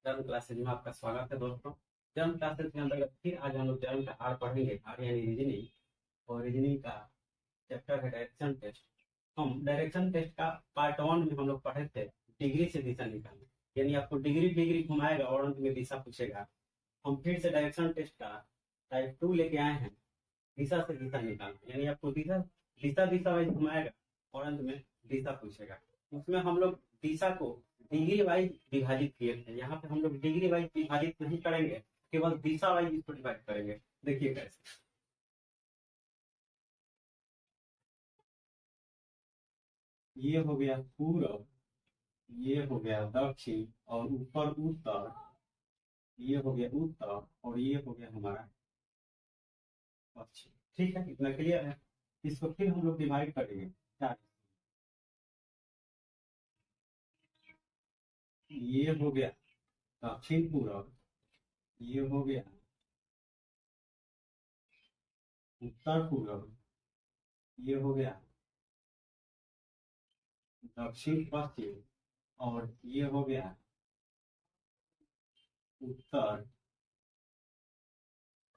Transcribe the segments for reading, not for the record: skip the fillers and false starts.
Journal classes में आपका स्वागत है दोस्तों। जर्नल क्लासेज के अंतर्गत फिर आज हम लोग जर्नल का आर पढ़ेंगे। आर यानी रीजनिंग, और रीजनिंग का चैप्टर है डायरेक्शन टेस्ट। हम डायरेक्शन टेस्ट का पार्ट वन में हम लोग पढ़े थे डिग्री से दिशा निकालना, यानी आपको डिग्री डिग्री घुमाएगा और अंत में दिशा पूछेगा। हम फिर से डायरेक्शन टेस्ट का टाइप 2 लेके आए हैं, दिशा से दिशा निकालना, यानी आपको दिशा दिशा दिशा वाइज घुमाएगा और अंत में दिशा पूछेगा। उसमें हम लोग दिशा को डिग्री वाइज विभाजित किए थे। यहाँ पे हम लोग डिग्री वाइज विभाजित नहीं करेंगे, केवल दिशा वाइज इसको डिवाइड करेंगे। देखिए कैसे, ये हो गया पूरब, ये हो गया दक्षिण, और ऊपर उत्तर, ये हो गया उत्तर, और ये हो गया हमारा पश्चिम। ठीक है, इतना क्लियर है। इसको फिर हम लोग डिवाइड करेंगे चार। ये हो गया दक्षिण पूरब, ये हो गया उत्तर पूरब, ये हो गया दक्षिण पश्चिम, और ये हो गया उत्तर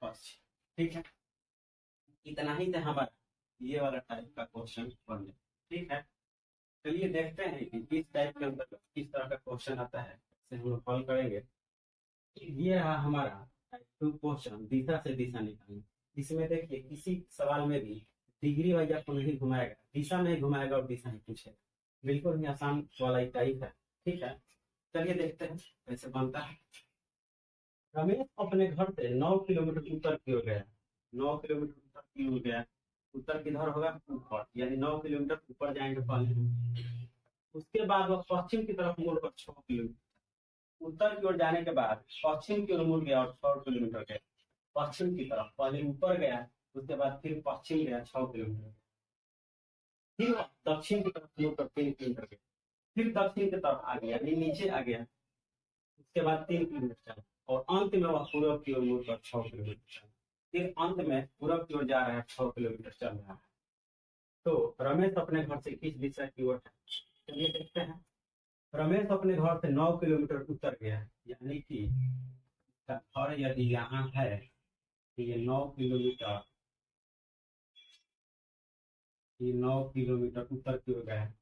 पश्चिम। ठीक है, इतना ही था हमारा ये वाला टाइप का क्वेश्चन बन गया। ठीक है, चलिए देखते हैं कि इस टाइप के अंदर किस तरह का क्वेश्चन आता है, इसे हम लोग सॉल्व करेंगे। ये रहा हमारा टाइप 2 क्वेश्चन, दिशा से दिशा निकालना। इसमें देखिए किसी सवाल में भी डिग्री वाइज आपको नहीं घुमाएगा, दिशा में ही घुमाएगा और दिशा ही पूछेगा। बिल्कुल ही आसान वाला ही टाइप है। ठीक है, चलिए देखते हैं कैसे बनता है। रमेश अपने घर से 9 किलोमीटर उत्तर की ओर गया। 9 किलोमीटर उत्तर की ओर गया। उत्तर किधर होगा? ऊपर, यानी 9 किलोमीटर ऊपर जाएंगे पहले। उसके बाद वह पश्चिम की तरफ मुड़कर 6 किलोमीटर, उत्तर की ओर जाने के बाद पश्चिम की ओर मुड़ गया और 6 किलोमीटर गया। पश्चिम की तरफ पहले ऊपर गया, उसके बाद फिर पश्चिम गया 6 किलोमीटर, फिर वह दक्षिण की तरफ मुड़कर 3 किलोमीटर गया, फिर दक्षिण की तरफ आ गया, यानी नीचे आ गया। उसके बाद 3 किलोमीटर चला, और अंत में वह पूर्व की ओर मुड़कर 6 किलोमीटर चला। फिर अंत में पूर्व की ओर जा रहा है, 6 किलोमीटर चल रहा है। तो रमेश अपने घर से किस दिशा की ओर है? चलिए देखते हैं। रमेश अपने घर से 9 किलोमीटर उत्तर गया है, यानी कि घर यदि यहाँ है तो ये 9 किलोमीटर, ये 9 किलोमीटर उत्तर की ओर गया है।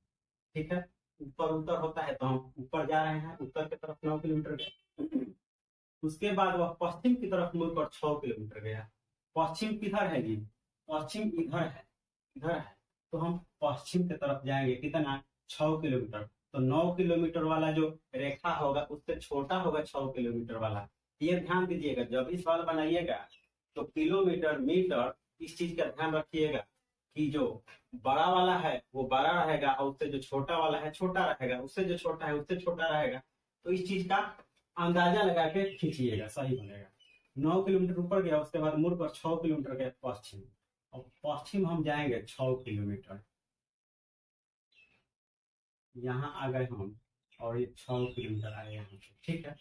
ठीक है, ऊपर उत्तर होता है तो हम ऊपर जा रहे हैं, उत्तर की तरफ 9 किलोमीटर गए। उसके बाद वह पश्चिम की तरफ मुड़कर 6 किलोमीटर गया। पश्चिम किधर है जी? पश्चिम इधर है, इधर है। तो हम पश्चिम की तरफ जाएंगे, कितना? 6 किलोमीटर। तो 9 किलोमीटर वाला जो रेखा होगा उससे छोटा होगा 6 किलोमीटर वाला। ये ध्यान दीजिएगा, जब भी सवाल बनाइएगा तो किलोमीटर मीटर इस चीज का ध्यान रखिएगा कि जो बड़ा वाला है वो बड़ा रहेगा, और उससे जो छोटा वाला है छोटा रहेगा, उससे जो छोटा है उससे छोटा रहेगा। तो इस चीज का अंदाजा लगा के खींचिएगा, सही बनेगा। 9 किलोमीटर ऊपर गया, उसके बाद मुड़ कर 6 किलोमीटर गया पश्चिम, और पश्चिम हम जाएंगे 6 किलोमीटर। यहाँ आ गए हम, और ये 6 किलोमीटर आए यहाँ पे। ठीक है,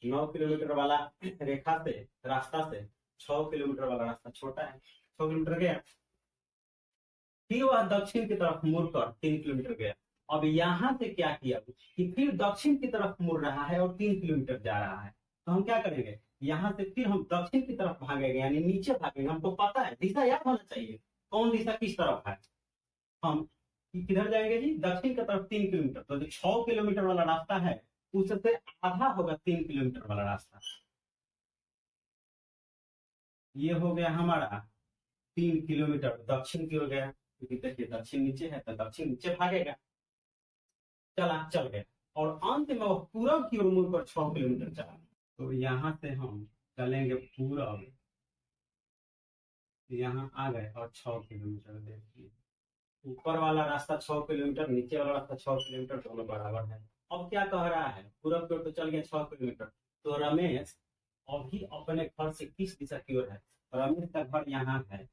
9 किलोमीटर वाला रेखा से, रास्ता से 6 किलोमीटर वाला रास्ता छोटा है, 6 किलोमीटर गया। फिर वह दक्षिण की तरफ मुड़कर 3 किलोमीटर गया। अब यहाँ से क्या किया कि फिर दक्षिण की तरफ मुड़ रहा है और 3 किलोमीटर जा रहा है। तो हम क्या करेंगे, यहाँ से फिर हम दक्षिण की तरफ भागेंगे, यानी नीचे भागेंगे। हमको पता है, दिशा याद होना चाहिए कौन दिशा किस तरफ है। हम किधर जाएंगे जी? दक्षिण की तरफ 3 किलोमीटर। तो जो 6 किलोमीटर वाला रास्ता है उससे आधा होगा 3 किलोमीटर वाला रास्ता। ये हो गया हमारा 3 किलोमीटर दक्षिण की ओर गया, क्योंकि देखिए दक्षिण नीचे है तो दक्षिण नीचे भागेगा। चला, चल गया, और अंत में वो पूरब की ओर मुड़कर 6 किलोमीटर चला। तो यहाँ से हम चलेंगे पूरब, यहाँ आ गए और 6 किलोमीटर। देखिए ऊपर वाला रास्ता 6 किलोमीटर, नीचे वाला रास्ता 6 किलोमीटर, दोनों बराबर है। अब क्या कह रहा है, पूरब की ओर तो चल गया 6 किलोमीटर। तो रमेश अभी अपने घर से किस दिशा की ओर है? रमेश का घर यहाँ है,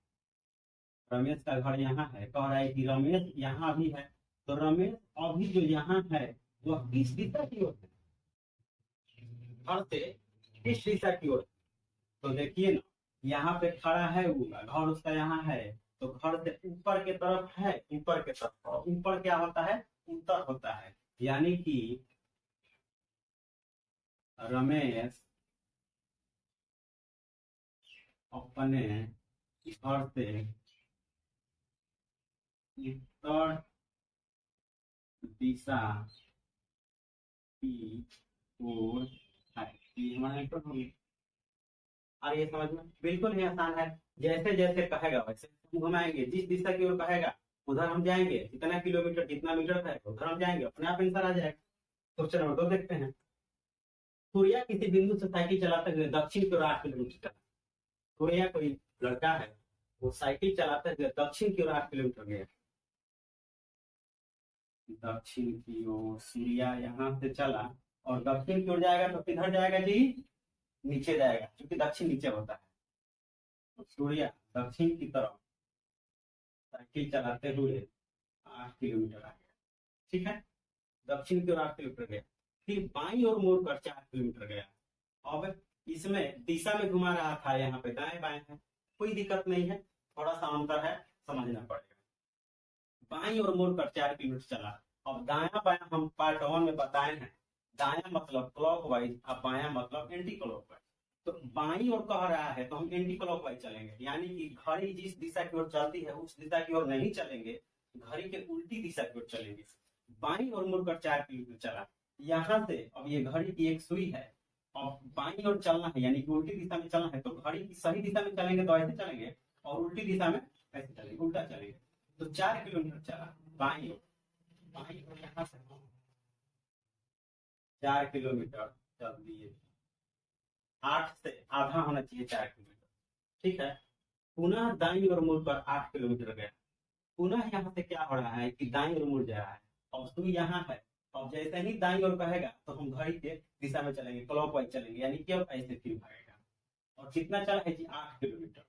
रमेश का घर यहाँ है। कह रहा है कि रमेश यहाँ भी है। तो रमेश अभी जो यहाँ है वह किस दिशा की ओर है? घर से किस दिशा की ओर? तो देखिए ना, यहाँ पे खड़ा है वो, घर उसका यहाँ है, तो घर से ऊपर के तरफ है, ऊपर के तरफ। और ऊपर क्या होता है? उत्तर होता है। यानी कि रमेश अपने घर से उत्तर दिशा की ओर है। ये हमारा उत्तर हो गया। और ये समझ में बिल्कुल ही आसान है। जैसे जैसे कहेगा वैसे हम घुमाएंगे, जिस दिशा की ओर कहेगा उधर हम जाएंगे, जितना किलोमीटर जितना मीटर है उधर हम जाएंगे, अपने आप आंसर आ जाएगा। क्वेश्चन नंबर 2 देखते हैं। सूर्या किसी बिंदु से साइकिल चलाते हुए दक्षिण की ओर 8 किलोमीटर चला। सूर्या कोई लड़का है, वो साइकिल चलाते हुए दक्षिण की ओर 8 किलोमीटर गया। दक्षिण की ओर सूर्या यहाँ से चला और दक्षिण की ओर जाएगा तो किधर जाएगा जी? नीचे जाएगा, क्योंकि दक्षिण नीचे होता है। तो सूर्या दक्षिण की तरफ साइकिल चलाते हुए 8 किलोमीटर आ गया। ठीक है, दक्षिण की ओर 8 किलोमीटर गया। फिर बाईं ओर मोड़ कर 4 किलोमीटर गया। अब इसमें दिशा में घुमा रहा था, यहाँ पे दाएं बाएं है, कोई दिक्कत नहीं है, थोड़ा सा अंतर है, समझना पड़ेगा। बाईं ओर मोड़ कर 4 किलोमीटर चला। अब दाया बाया हम पार्ट 1 में बताए हैं, दाया मतलब क्लॉकवाइज और बाया मतलब एंटी क्लॉकवाइज। तो बाईं ओर कह रहा है तो हम एंटी क्लॉकवाइज चलेंगे, यानी कि घड़ी जिस दिशा की ओर चलती है उस दिशा की ओर नहीं चलेंगे, घड़ी के उल्टी दिशा की ओर चलेंगे। बाईं ओर मुड़कर 4 किलोमीटर चला। यहाँ से अब ये घड़ी की एक सुई है, अब बाईं ओर चलना है यानी कि उल्टी दिशा में चलना है, तो घड़ी की सही दिशा में चलेंगे तो ऐसे चलेंगे, और उल्टी दिशा में ऐसे चलेंगे, उल्टा चलेंगे। तो 4 किलोमीटर चला बाईं ओर, बाईं ओर यहाँ से 4 किलोमीटर चल दिए। 8 से आधा होना चाहिए 4 किलोमीटर। ठीक है, पुनः दाईं ओर मुड़कर 8 किलोमीटर गया। पुनः यहाँ से क्या हो रहा है कि दाईं ओर मुड़ जा रहा है, और सुई यहाँ है। अब जैसे ही दाईं ओर कहेगा तो हम घड़ी के दिशा में चलेंगे, क्लॉकवाइज चलेंगे, यानी कि अब ऐसे फिर भागेगा। और कितना चला है जी? 8 किलोमीटर।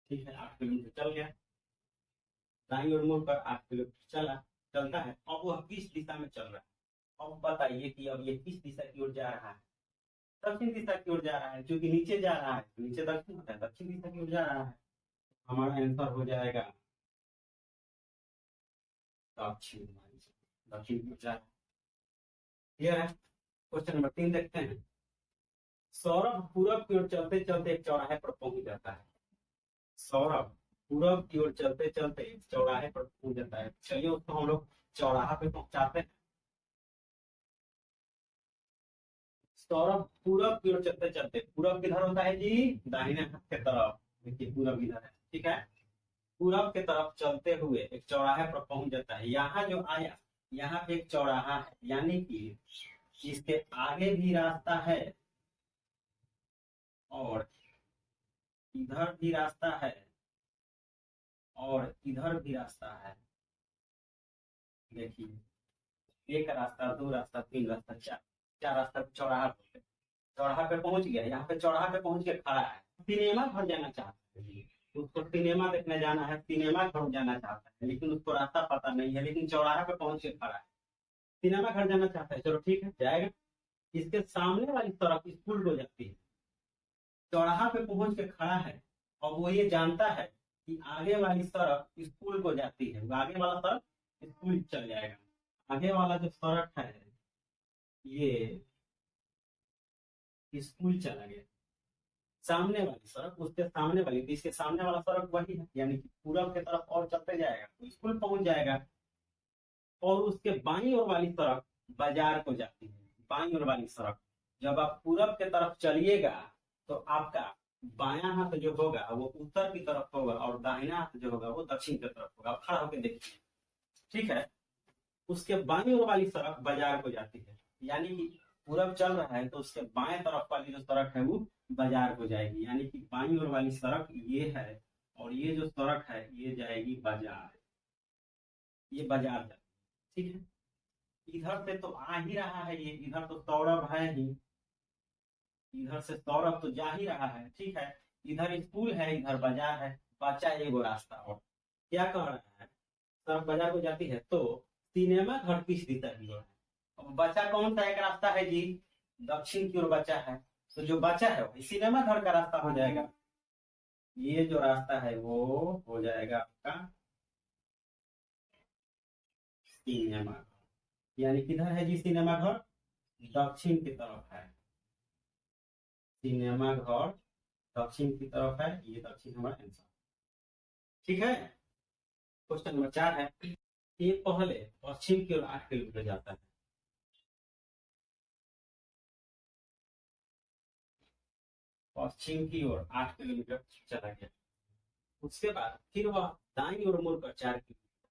ठीक है, 8 किलोमीटर चल गया, दाईं ओर मुड़कर 8 किलोमीटर चला, चलता है। अब वह किस दिशा में चल रहा है? अब बताइए कि अब ये किस दिशा की ओर जा रहा है? दक्षिण दिशा की ओर जा रहा है, क्योंकि नीचे जा रहा है, नीचे दक्षिण होता है, दक्षिण दिशा की ओर जा रहा है। हमारा आंसर हो जाएगा दक्षिण, दक्षिण की ओर जा रहा है। क्लियर है? क्वेश्चन नंबर 3 देखते हैं। सौरभ पूरब की ओर चलते चलते एक चौराहे पर पहुंच जाता है। सौरभ पूरब की ओर चलते चलते एक चौराहे पर पहुंच जाता है। चलिए उसको हम लोग चौराहा पे पहुंचाते हैं। सौरभ पूरब की ओर चलते चलते, पूरब किधर होता है जी? दाहिने हाथ की तरफ। देखिए पूरब इधर है, ठीक है। पूरब की तरफ चलते हुए एक चौराहे पर पहुंच जाता है। यहाँ जो आया, यहाँ पे एक चौराहा है, यानी कि इसके आगे भी रास्ता है और इधर भी रास्ता है और इधर भी रास्ता है। देखिए, एक रास्ता, दो रास्ता, तीन रास्ता, चार, चार रास्ता, चौराहा पे, चौराहा पे पहुंच गया। यहाँ पे चौराहा पे पहुंच के खड़ा है, सिनेमा घर जाना चाहता है जी। उसको सिनेमा देखने जाना है, सिनेमा घर जाना चाहता है, लेकिन उसको रास्ता पता नहीं है, लेकिन चौराहा पे पहुंच के खड़ा है, सिनेमा घर जाना चाहता है। चलो ठीक है, जाएगा। इसके सामने वाली तरफ स्कूल को जाती है, चौराहा पे पहुंच के खड़ा है, और वो ये जानता है कि आगे वाली सड़क स्कूल को जाती है, वो आगे वाला सड़क स्कूल चल जाएगा। आगे वाला जो सड़क है ये स्कूल चला गया, सामने वाली सड़क, उसके सामने वाली, इसके सामने वाला सड़क वही है, यानी कि पूरब की तरफ और चलते जाएगा तो स्कूल पहुंच जाएगा। और उसके बाईं ओर वाली सड़क बाजार को जाती है। बाईं ओर वाली सड़क, जब आप पूरब की तरफ चलिएगा तो आपका बायां हाथ जो होगा वो उत्तर की तरफ होगा और दाहिना हाथ जो होगा वो दक्षिण की तरफ होगा। आप खड़ा होकर देखिए, ठीक है। उसके बाईं ओर वाली सड़क बाजार को जाती है, यानी कि पूरब चल रहा है तो उसके बाएं तरफ वाली जो सड़क है वो बाजार को जाएगी, यानी कि बाईं ओर वाली सड़क ये है और ये जो सड़क है ये जाएगी बाजार, ये बाजार जाएगी। ठीक है, इधर से तो आ ही रहा है, ये इधर तो सौरभ है ही, इधर से सौरभ तो जा ही रहा है। ठीक है, इधर स्कूल है, इधर बाजार है, बचा एगो रास्ता। और क्या कह रहा है? सड़क बाजार को जाती है तो सिनेमा घर किस दिशा की ओर है? अब बचा कौन सा एक रास्ता है जी? दक्षिण की ओर बचा है, तो जो बचा है वही सिनेमा घर का रास्ता हो जाएगा। ये जो रास्ता है वो हो जाएगा आपका सिनेमा घर, यानी किधर है जी सिनेमा घर? दक्षिण की तरफ है। सिनेमा घर दक्षिण की तरफ है, ये दक्षिण हमारा आंसर। ठीक है। क्वेश्चन नंबर 4 है, ये पहले पश्चिम की ओर 8 किलोमीटर जाता है। पश्चिम की ओर 8 किलोमीटर चला गया, उसके बाद फिर वह दाईं ओर मुड़कर 4 किलोमीटर,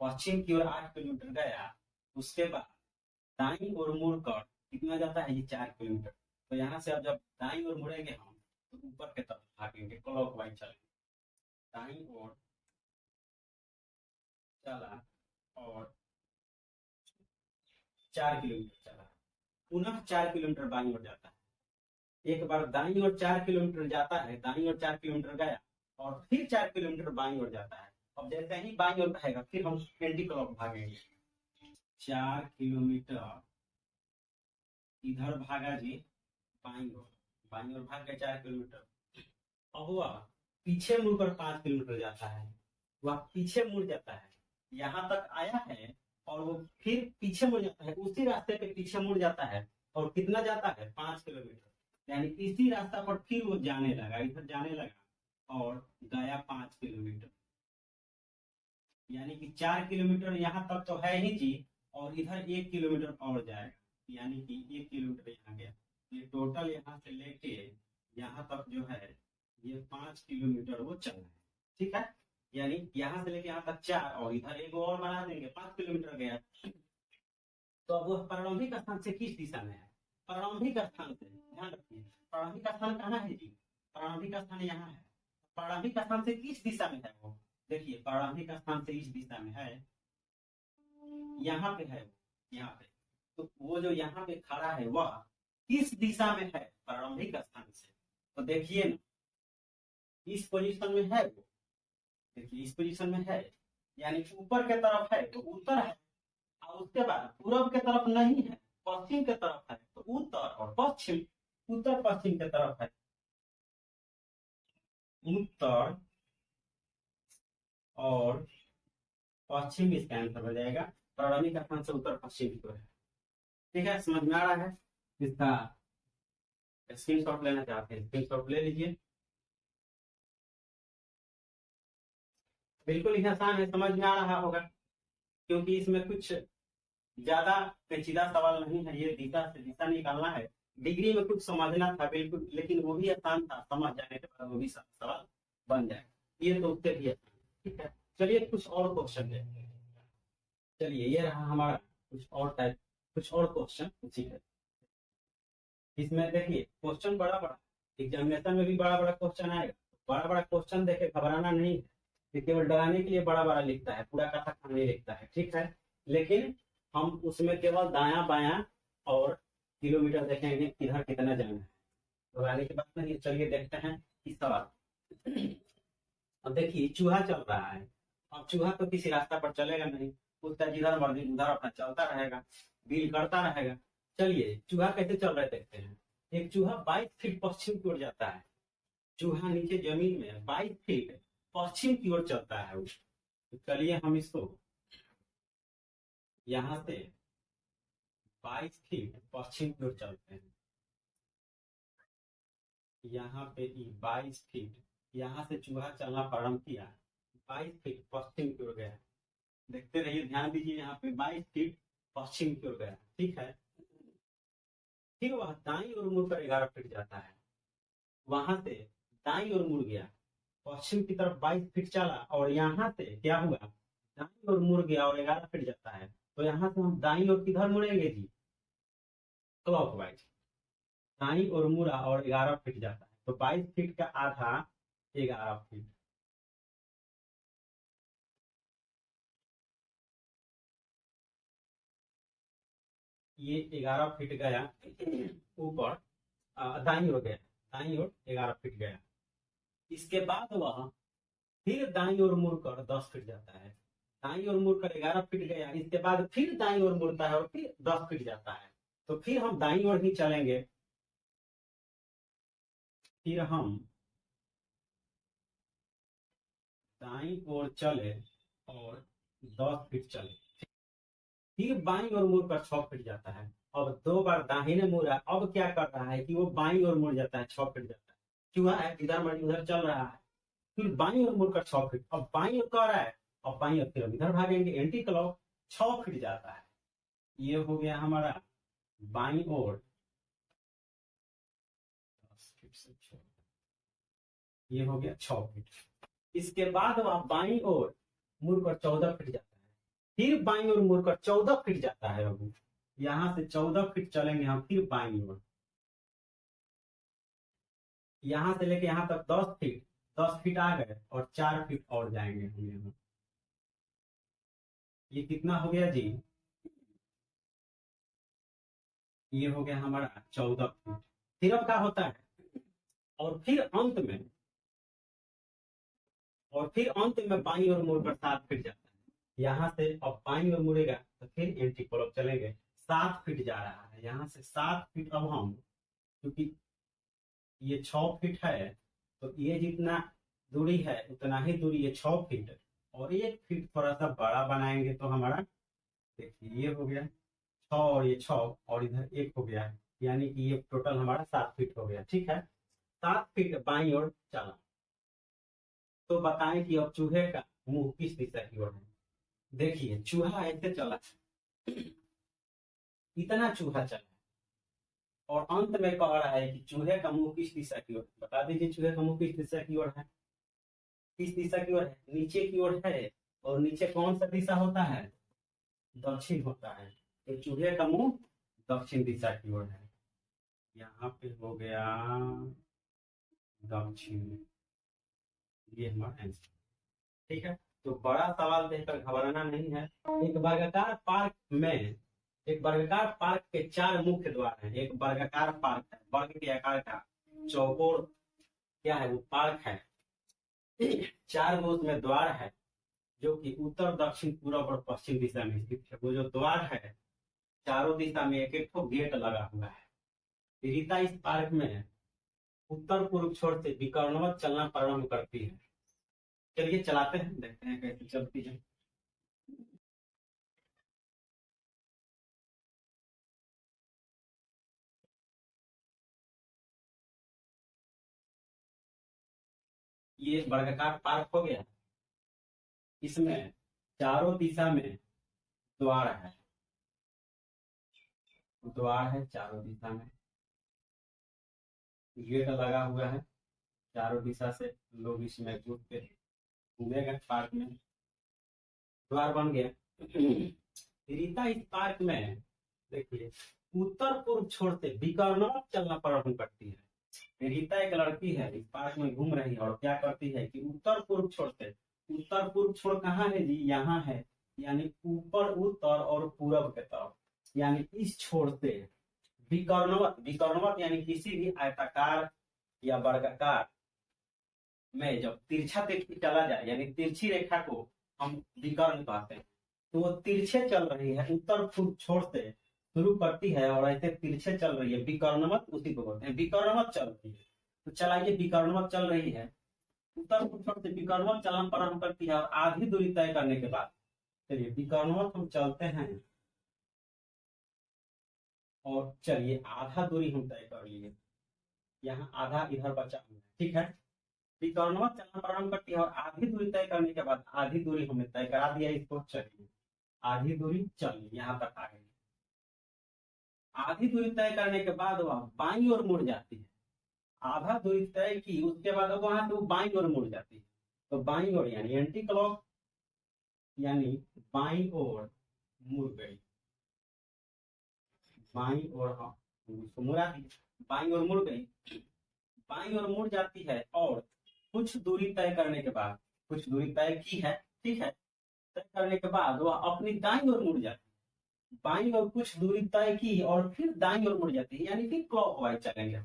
पश्चिम की ओर 8 किलोमीटर गया, उसके बाद दाईं ओर मुड़कर कितना जाता है? ये 4 किलोमीटर। तो यहाँ से अब जब दाईं ओर मुड़ेंगे हम तो ऊपर की तरफ भागेंगे, क्लॉक वाइज चलेंगे। दाईं ओर चला और 4 किलोमीटर चला, पुनः 4 किलोमीटर बाईं ओर जाता है। एक बार दाईं ओर 4 किलोमीटर जाता है, दाईं ओर 4 किलोमीटर गया और फिर 4 किलोमीटर बाईं ओर जाता है। अब जैसे ही बाईं ओर रहेगा फिर हम एंटी क्लॉक भागेंगे। 4 किलोमीटर इधर भागा जी बाईं ओर, बाईं ओर भाग गया 4 किलोमीटर। अब वह पीछे मुड़कर 5 किलोमीटर जाता है, वह पीछे मुड़ जाता है, यहाँ तक आया है और वो फिर पीछे मुड़ जाता है, उसी रास्ते पे पीछे मुड़ जाता है और कितना जाता है? 5 किलोमीटर। यानी इसी रास्ता पर फिर वो जाने लगा, इधर जाने लगा और गया 5 किलोमीटर। यानी कि 4 किलोमीटर यहाँ तक तो है ही जी, और इधर 1 किलोमीटर और जाएगा, यानी कि 1 किलोमीटर यहाँ गया। ये टोटल यहाँ से लेके यहाँ तक जो है ये 5 किलोमीटर वो चल रहा है। ठीक है, यानी यहाँ से लेके यहाँ तक 4 और इधर एक और बना देंगे, 5 किलोमीटर गया। तो अब वह प्रारंभिक स्थान से किस दिशा में है? प्रारंभिक स्थान से, ध्यान रखिए, प्रारंभिक स्थान कहाँ है जी? प्रारंभिक स्थान यहाँ है। प्रारंभिक स्थान से किस दिशा में है वो? देखिए प्रारंभिक स्थान से इस दिशा में है, यहाँ पे है, यहाँ पे। तो वो जो यहाँ पे खड़ा है वह किस दिशा में है? प्रारंभिक स्थान से। तो देखिए ना, इस पोजीशन में है वो, देखिए इस पोजीशन में है, यानी ऊपर के तरफ है तो उत्तर है, और उसके बाद पूरब के तरफ नहीं है, पश्चिम के तरफ है तो उत्तर और पश्चिम, उत्तर पश्चिम के तरफ है, उत्तर और पश्चिम इसका आंसर हो जाएगा। प्रारंभिक स्थान से उत्तर पश्चिम की ओर है। ठीक है, समझ में आ रहा है? इसका स्क्रीनशॉट लेना चाहते हैं, स्क्रीनशॉट ले लीजिए। बिल्कुल ही आसान है, समझ में आ रहा होगा, क्योंकि इसमें कुछ ज्यादा पेचीदा सवाल नहीं है, ये दिशा से दिशा निकालना है। डिग्री में कुछ समझना था बिल्कुल, लेकिन वो भी आसान था, समझ जाने के बाद वो भी सवाल बन जाए, ये तो उत्तर भी आसान। ठीक है, चलिए कुछ और क्वेश्चन देखते हैं। चलिए ये रहा हमारा कुछ और टाइप, कुछ और क्वेश्चन उसी है। इसमें देखिए क्वेश्चन बड़ा बड़ा, एग्जामिनेशन में भी बड़ा बड़ा क्वेश्चन आएगा। बड़ा बड़ा क्वेश्चन देखे घबराना नहीं है, ये केवल डराने के लिए बड़ा बड़ा लिखता है, पूरा कथा नहीं लिखता है। ठीक है, लेकिन हम उसमें केवल दाया बाया और किलोमीटर देखेंगे, किधर कितना जाना है, घबराने की बात नहीं। चलिए देखते हैं इस सवाल। अब देखिए चूहा चल रहा है, अब चूहा तो किसी रास्ता पर चलेगा नहीं, उसका जिधर मर्जी उधर अपना चलता रहेगा, बिल करता रहेगा। चलिए चूहा कैसे चल रहे देखते हैं। एक चूहा 22 फीट पश्चिम की ओर जाता है, चूहा नीचे जमीन में 22 फीट पश्चिम की ओर चलता है। तो चलिए हम इसको यहाँ से 22 फीट पश्चिम की ओर चलते हैं, यहाँ पे 22 फीट, यहाँ से चूहा चलना प्रारंभ किया, 22 फीट पश्चिम की ओर गया। देखते रहिए, ध्यान दीजिए, यहाँ पे 22 फीट पश्चिम की ओर गया। ठीक है, फिर वह दाईं ओर मुड़कर 11 फीट जाता है, वहां से दाईं ओर मुड़ गया, पश्चिम की तरफ 22 फीट चला और यहाँ से क्या हुआ? दाईं ओर मुड़ गया और 11 फीट जाता है। तो यहाँ से हम दाईं ओर किधर मुड़ेंगे जी? क्लॉकवाइज। दाईं ओर मुड़ा और 11 फीट जाता है, तो 22 फीट का आधा 11 फीट। ये 11 फीट गया ऊपर, दाईं ओर गया, दाईं ओर 11 फीट गया। इसके बाद वह फिर दाईं ओर मुड़कर 10 फीट जाता है, दाईं ओर मुड़कर 11 फीट गया, इसके बाद फिर दाईं ओर मुड़ता है और फिर 10 फीट जाता है। तो फिर हम दाईं ओर ही चलेंगे, फिर हम दाईं ओर चले और 10 फीट चले। फिर बाईं ओर मुड़कर 6 फीट जाता है। अब 2 बार दाहिने मुड़ा, अब क्या कर रहा है कि वो बाईं ओर मुड़ जाता है, 6 फीट जाता है। चूहा है इधर मर उधर चल रहा है, फिर बाईं ओर मुड़कर 6 फीट, अब बाईं ओर कह रहा है, अब बाईं ओर फिर इधर भागेंगे, एंटी क्लॉक 6 फीट जाता है। ये हो गया हमारा बाईं ओर, ये हो गया 6 फीट। इसके बाद वह बाईं ओर मुड़कर 14 फीट जाता है, फिर बाईं ओर मुड़कर 14 फीट जाता है। अब यहां से 14 फीट चलेंगे हम, फिर बाईं ओर, यहां से लेके यहां तक 10 फीट, 10 फीट आ गए और 4 फीट और जाएंगे हम यहाँ। ये कितना हो गया जी? ये हो गया हमारा 14 फीट। फिर अब क्या होता है, और फिर अंत में, और फिर अंत में बाईं ओर मुड़कर 7 फीट जाता है। यहाँ से अब बाईं ओर मुड़ेगा तो फिर एंटी क्लॉक चलेंगे, 7 फीट जा रहा है। यहाँ से 7 फीट, अब हम क्योंकि ये 6 फीट है, तो ये जितना दूरी है उतना ही दूरी ये 6 फीट, और 1 फीट थोड़ा सा बड़ा बनाएंगे तो हमारा, देखिए ये हो गया 6 और ये 6 और इधर 1 हो गया, यानी कि ये टोटल हमारा 7 फीट हो गया। ठीक है, 7 फीट बाईं ओर चला। तो बताएं कि अब चूहे का मुंह किस दिशा की ओर है। देखिए चूहा ऐसे चला, इतना चूहा चला, और अंत में कह रहा है कि चूहे का मुंह किस दिशा की ओर है। बता दीजिए चूहे का मुंह किस दिशा की ओर है, किस दिशा की ओर है? नीचे की ओर है, और नीचे कौन सा दिशा होता है? दक्षिण होता है। तो चूहे का मुंह दक्षिण दिशा की ओर है। यहाँ पे हो गया दक्षिण, ये हमारा आंसर। ठीक है, तो बड़ा सवाल देखकर घबराना नहीं है। एक वर्गाकार पार्क में, एक वर्गाकार पार्क के 4 मुख्य द्वार हैं। एक वर्गाकार पार्क है, वर्ग के आकार का चौकोर क्या है, वो पार्क है। 4 गो उसमें द्वार है, जो कि उत्तर दक्षिण पूर्व और पश्चिम दिशा में स्थित है। वो जो द्वार है, चारों दिशा में एक एक गेट लगा हुआ है। रीता इस पार्क में उत्तर पूर्व छोर से विकर्णवत चलना प्रारंभ करती है। चलिए चलाते हैं, देखते हैं कैसे चलती है। ये वर्गाकार पार्क हो गया, इसमें चारों दिशा में द्वार है, द्वार है चारों दिशा में, गेट लगा हुआ है। चारों दिशा से लोग इसमें घुस के घूमेगा पार्क में, द्वार बन गया। रीता इस पार्क में, देखिए, उत्तर पूर्व छोर से विकर्णवत चलना प्रारंभ करती है। रीता एक लड़की है, इस पार्क में घूम रही है और क्या करती है कि उत्तर पूर्व छोर से, उत्तर पूर्व छोर कहाँ है जी? यहाँ है, यानी ऊपर उत्तर और पूरब के तरफ, यानी इस छोर से विकर्णवत, विकर्णवत यानी किसी भी आयताकार या वर्गाकार में जब तिरछा तिरछी चला जाए, यानी तिरछी रेखा को हम विकर्ण कहते हैं। तो वो तिरछे चल रही है, उत्तर पूर्व छोर से शुरू करती है और ऐसे तिरछे चल रही है, विकर्णवत उसी को बोलते हैं, विकर्णवत चल रही है। तो चलाइए, विकर्णवत चल रही है, उत्तर पूर्व छोर से विकर्णवत चलना प्रारंभ करती है, और आधी दूरी तय करने के बाद, चलिए विकर्णवत हम चलते हैं, और चलिए आधा दूरी हम तय कर लिए, यहाँ आधा इधर बचा हुआ है। ठीक है, विकर्णवत चलना प्रारंभ करती है और आधी दूरी तय करने के बाद, आधी दूरी हमने तय करा दिया इसको। चलिए आधी दूरी चलिए यहाँ तक आ गई। आधी दूरी तय करने के बाद वह बाईं ओर मुड़ जाती है। आधा दूरी तय की, उसके बाद अब वहां से वो बाईं ओर मुड़ जाती है। तो बाईं ओर यानी एंटी क्लॉक, यानी बाईं ओर मुड़ गई, बाईं ओर हम उसको मुड़ा दी, बाईं ओर मुड़ गई, बाईं ओर मुड़ जाती है, और कुछ दूरी तय करने के बाद, कुछ दूरी तय की है, ठीक है, तय करने के बाद वह अपनी दाईं ओर मुड़ जाती है। बाईं ओर कुछ दूरी तय की और फिर दाईं ओर मुड़ जाती है, यानी कि क्लॉकवाइज चलेंगे,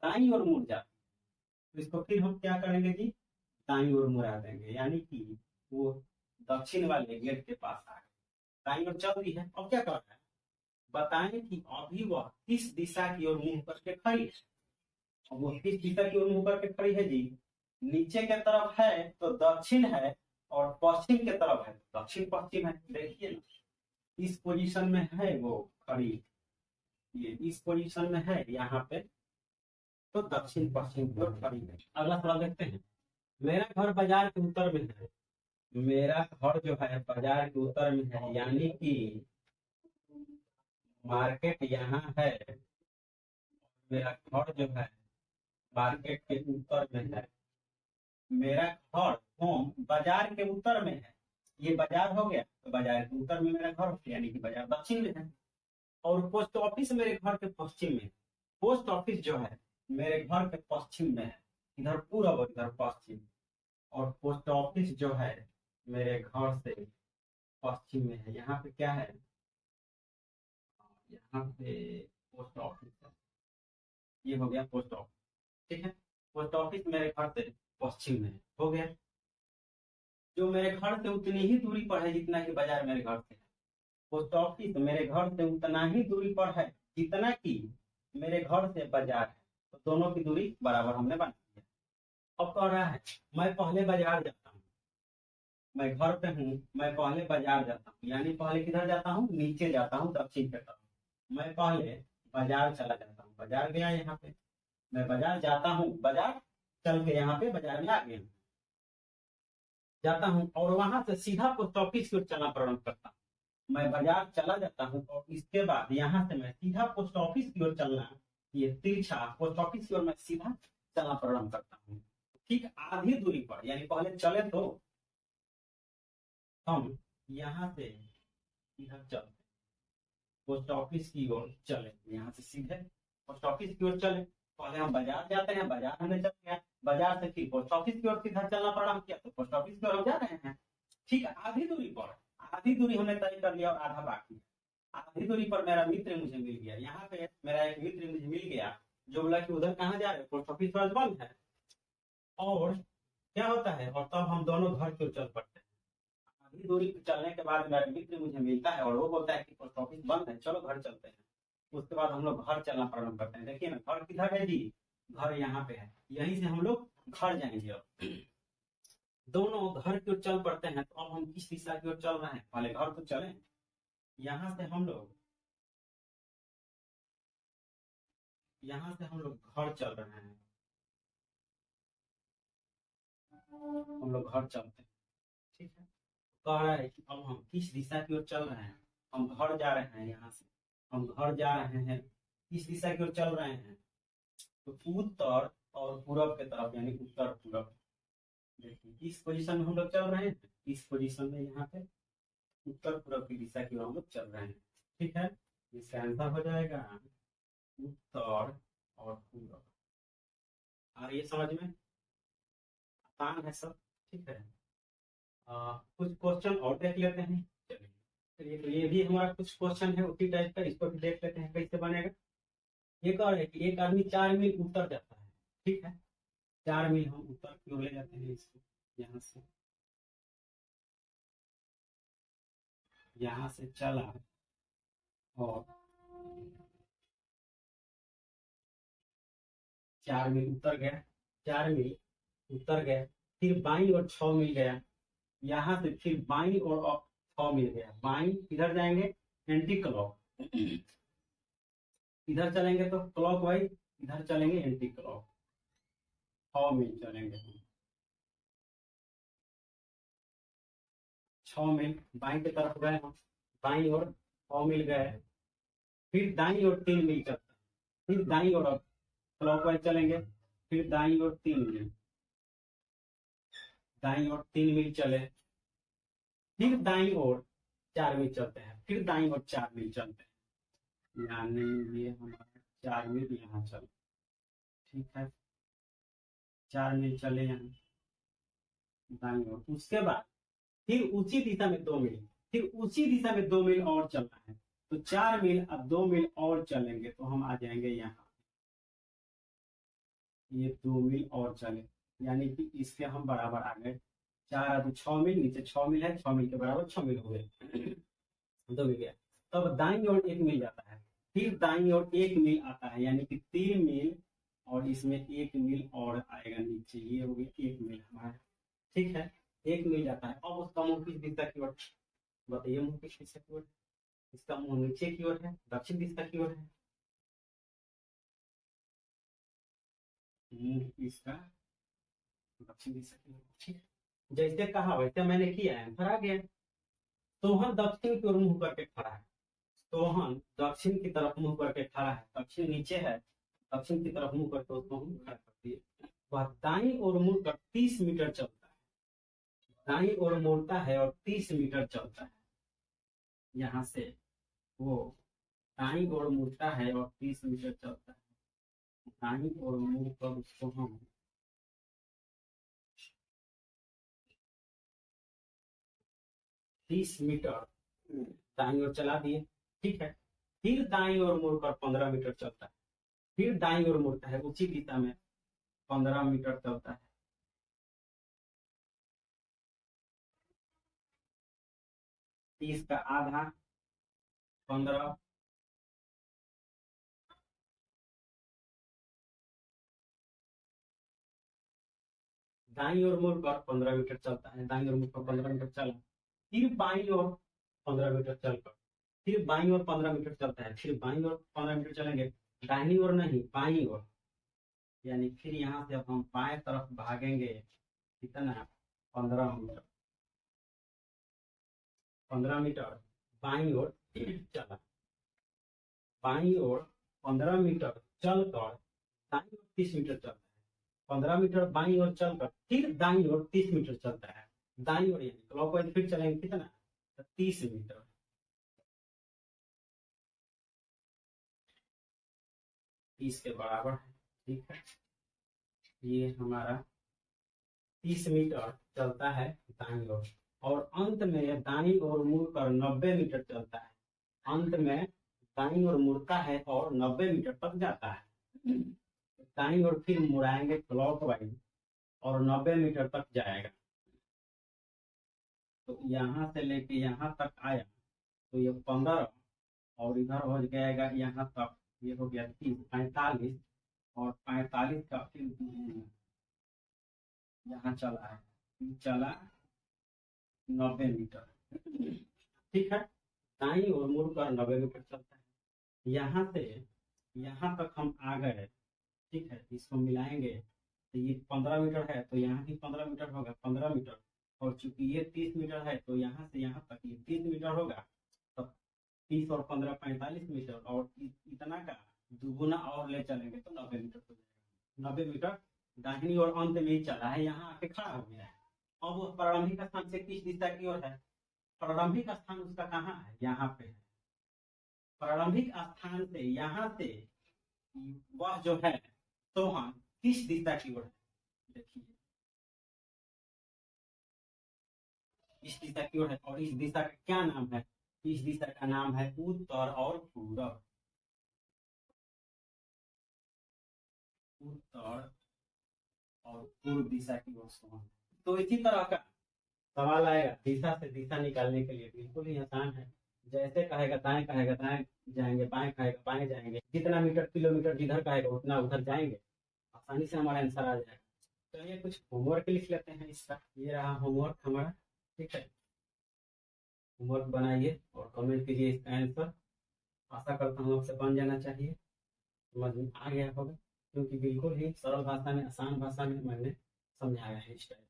दाईं ओर मुड़ जाती है। तो इसको फिर हम क्या करेंगे जी? दाईं ओर मुड़ा देंगे, यानी कि वो दक्षिण वाले गेट के पास आ गए, दाईं ओर चल रही है। अब क्या कर रहा है, बताएं कि अभी वह किस दिशा की ओर मुंह करके खड़ी है। वो किस दिशा की ओर मुंह करके खड़ी है जी? नीचे के तरफ है तो दक्षिण है, और पश्चिम के तरफ है दक्षिण पश्चिम है। देखिए ना, इस पोजीशन में है वो खड़ी, ये इस पोजीशन में है यहाँ पे, तो दक्षिण पश्चिम की ओर खड़ी है। अगला सवाल देखते हैं। मेरा घर बाजार के उत्तर में है, मेरा घर जो है बाजार के उत्तर में है, यानी कि मार्केट यहाँ है, मेरा घर जो है मार्केट के उत्तर में है। मेरा घर होम बाजार के उत्तर में है, ये बाजार हो गया, तो बाजार के उत्तर में मेरा घर, यानी कि बाजार दक्षिण में है। और पोस्ट ऑफिस मेरे घर के पश्चिम में है, पोस्ट ऑफिस जो है मेरे घर के पश्चिम में है, इधर पूरब और इधर पश्चिम। और पोस्ट ऑफिस जो है मेरे घर से पश्चिम में है, यहाँ पे क्या है, यहाँ पे पोस्ट ऑफिस है, ये हो गया पोस्ट ऑफिस। ठीक है, पोस्ट ऑफिस मेरे घर से पश्चिम में है, हो गया। जो मेरे घर से उतनी ही दूरी पर है जितना कि बाजार मेरे घर से है, पोस्ट ऑफिस मेरे घर से उतना ही दूरी पर है जितना कि मेरे घर से बाजार है, तो दोनों की दूरी बराबर हमने बना दी है। अब कह रहा है मैं पहले बाजार जाता हूँ, मैं घर पे हूँ, मैं पहले बाजार जाता हूँ, यानी पहले किधर जाता हूँ, नीचे जाता हूँ, दक्षिण की तरफ। मैं पहले बाजार चला जाता हूँ, बाजार गया यहाँ पे, मैं बाजार जाता हूँ, बाजार चल के यहाँ पे बाजार में आ गया जाता हूँ, और वहां से सीधा पोस्ट ऑफिस की ओर चलना प्रारंभ करता हूँ। मैं बाजार चला जाता हूँ और इसके बाद यहाँ से मैं सीधा पोस्ट ऑफिस की ओर चलना, ये तिरछा पोस्ट ऑफिस की ओर मैं सीधा चलना प्रारंभ करता हूँ। ठीक आधी दूरी पर, यानी पहले चले तो हम यहाँ से इधर चलते, पोस्ट ऑफिस की ओर चले, यहाँ से सीधे पोस्ट ऑफिस की ओर चले। पहले हम बाजार जाते हैं, बाजार हमें चल गया, बाजार से फिर पोस्ट ऑफिस की ओर सीधा चलना प्रारंभ किया, तो पोस्ट ऑफिस की ओर हम जा रहे हैं। ठीक है, आधी दूरी पर, आधी दूरी हमने तय कर लिया और आधा बाकी। आधी दूरी पर मेरा मित्र मुझे मिल गया, यहाँ पे मेरा एक मित्र मुझे मिल गया जो बोला कि उधर कहाँ जा रहे हो, पोस्ट ऑफिस आज बंद है। और क्या होता है, और तब हम दोनों घर की ओर चल पड़ते हैं। आधी दूरी चलने के बाद मेरा मित्र मुझे मिलता है और वो बोलता है कि पोस्ट ऑफिस बंद है, चलो घर चलते हैं। उसके बाद हम लोग घर चलना प्रारंभ करते हैं। देखिए ना, घर किधर है जी, घर यहाँ पे है, यहीं से हम लोग घर जाएंगे। अब दोनों घर की ओर चल पड़ते हैं, तो अब हम किस दिशा की ओर चल रहे हैं, पहले घर तो चले, यहाँ से हम लोग घर चल रहे हैं, हम लोग घर चलते हैं। ठीक है, कह रहा है कि अब हम किस दिशा की ओर चल रहे हैं, हम घर जा रहे हैं, यहाँ से हम घर जा रहे हैं, किस दिशा की ओर चल रहे हैं, तो उत्तर और पूरब की तरफ, यानी उत्तर पूरब। देखिए इस पोजीशन में हम लोग चल रहे हैं, इस पोजीशन में यहाँ पे उत्तर पूरब की दिशा की ओर हम लोग चल रहे हैं। ठीक है, इसका आंसर हो जाएगा उत्तर और पूरब। और ये समझ में आसान है सब। ठीक है, कुछ क्वेश्चन और देख लेते हैं। चलिए तो ये भी हमारा कुछ क्वेश्चन है उसी टाइप का, इसको भी देख लेते हैं कैसे बनेगा। ये कह रहे हैं कि एक आदमी 4 मील उत्तर जाता है। ठीक है, 4 मील हम उत्तर की ओर ले जाते हैं इसको, यहाँ से चला और 4 मील उत्तर गया, 4 मील उत्तर गया, फिर बाईं और 6 मील गया, यहाँ से फिर बाईं और 6 मील गया, बाईं इधर जाएंगे एंटी क्लॉक, इधर चलेंगे तो क्लॉक वाइज, इधर चलेंगे एंटी क्लॉक, 6 मील चलेंगे हम, 6 मील बाईं की तरफ गए हम, बाईं और 6 मील गए, फिर दाईं और 3 मील चलते हैं, फिर दाईं और क्लॉक वाइज चलेंगे, फिर दाईं और 3 मील, दाईं और 3 मील चले, फिर दाईं और 4 मील चलते हैं, फिर दाईं और 4 मील चलते हैं, यानी ये हमारा 4 मील यहाँ चले। ठीक है, 4 मील चले यहाँ दाईं ओर, उसके बाद फिर उसी दिशा में 2 मील, फिर उसी दिशा में 2 मील और चलना है, तो 4 मील अब 2 मील और चलेंगे तो हम आ जाएंगे यहाँ, ये 2 मील और चले, यानी कि इसके हम बराबर आ गए, 4 अब 6 मील, नीचे 6 मील है, 6 मील के बराबर 6 मील हो गए, 2 मील गया। तब दाईं ओर 1 मील जाता है, फिर दाईं ओर 1 मील आता है, यानी कि 3 मील, और इसमें 1 मील और आएगा नीचे, ये हो गया 1 मील हमारा। ठीक है, 1 मील जाता है। अब उसका मुंह किस दिशा की ओर, बताइए मुंह किस दिशा की ओर, इसका मुंह नीचे की ओर है, दक्षिण दिशा की ओर है। मुंह इसका दक्षिण दिशा की ओर, ठीक। जैसे कहा वैसे मैंने किया, आंसर आ गया। सोहन दक्षिण की ओर मुंह करके खड़ा है। सोहन दक्षिण की तरफ मुंह करके खड़ा है, दक्षिण नीचे है, दक्षिण की तरफ मुंह करके उसको हम खड़ा करती है। वह दाईं ओर मुड़कर 30 मीटर चलता है, दाईं ओर मुड़ता है और 30 मीटर चलता है। यहाँ से वो दाईं ओर मुड़ता है और 30 मीटर चलता है। दाईं ओर मुड़कर उसको हम 30 मीटर दाईं ओर चला दिए, ठीक है। फिर दाईं ओर मुड़कर 15 मीटर चलता है, फिर दाईं ओर मुड़ता है उसी दिशा में 15 मीटर चलता है। 30 का आधा 15, दाईं ओर मुड़कर 15 मीटर चलता है, दाईं ओर मुड़कर 15 मीटर चला, फिर बाईं ओर 15 मीटर चलकर, फिर बाईं ओर 15 मीटर चलता है, फिर बाईं ओर 15 मीटर चलेंगे, दाहिनी ओर नहीं बाईं ओर, यानी फिर यहाँ से अब हम बाएं तरफ भागेंगे, कितना 15 मीटर, 15 मीटर बाईं ओर चला, बाईं ओर 15 मीटर चलकर दाईं ओर 30 मीटर चलता है, 15 मीटर बाईं ओर चलकर फिर दाईं ओर 30 मीटर चलता है, दाईं ओर यानी क्लॉकवाइज फिर चलेंगे, कितना 30 मीटर, 30 के बराबर है, ठीक है। ये हमारा 30 मीटर चलता है दाईं ओर, और अंत में दाईं ओर मुड़कर 90 मीटर चलता है, अंत में दाईं ओर मुड़ता है और 90 मीटर तक जाता है। दाईं ओर फिर मुड़ाएंगे क्लॉकवाइज और 90 मीटर तक जाएगा। तो यहाँ से लेके यहाँ तक आया तो ये 15, और इधर हो जाएगा यहाँ तक, ये हो गया 30, 45, और 45 का फिर यहाँ चला है, चला 90 मीटर, ठीक है। दाईं ओर मुड़कर 90 मीटर चलता है, यहाँ से यहाँ तक हम आ गए, ठीक है। इसको मिलाएंगे तो ये 15 मीटर है, तो यहाँ भी 15 मीटर होगा, 15 मीटर, और चूंकि ये 30 मीटर है तो यहाँ से यहाँ तक ये 30 मीटर होगा, तो 30 और 15 45 मीटर, और इतना का दुगुना और ले चलेंगे तो 90 मीटर हो जाएगा। 90 मीटर दाहिनी और अंत में ही चला है, यहाँ आके खड़ा हो गया है। अब वो प्रारंभिक स्थान से किस दिशा की ओर है? प्रारंभिक स्थान उसका कहाँ है? यहाँ पे है। प्रारंभिक स्थान से यहाँ से वह जो है सोहन किस दिशा की ओर है? देखिए इस दिशा की ओर है, और इस दिशा का क्या नाम है? इस दिशा का नाम है उत्तर और पूरब। उत्तर और पूर्व दिशा की ओर सोहन। तो इसी तरह का सवाल आएगा दिशा से दिशा निकालने के लिए, बिल्कुल ही आसान है। जैसे कहेगा दाएं जाएंगे, बाएं कहेगा बाएं जाएंगे, जितना मीटर किलोमीटर जिधर कहेगा उतना उधर जाएंगे, आसानी से हमारा आंसर आ जाएगा। चलिए कुछ होमवर्क लिख लेते हैं इसका। ये रहा होमवर्क हमारा, ठीक है। होमवर्क बनाइए और कमेंट कीजिए इसका आंसर। आशा करता हूँ आपसे बन जाना चाहिए, समझ में आ गया होगा, क्योंकि बिल्कुल ही सरल भाषा में, आसान भाषा में मैंने समझाया है इस टाइप।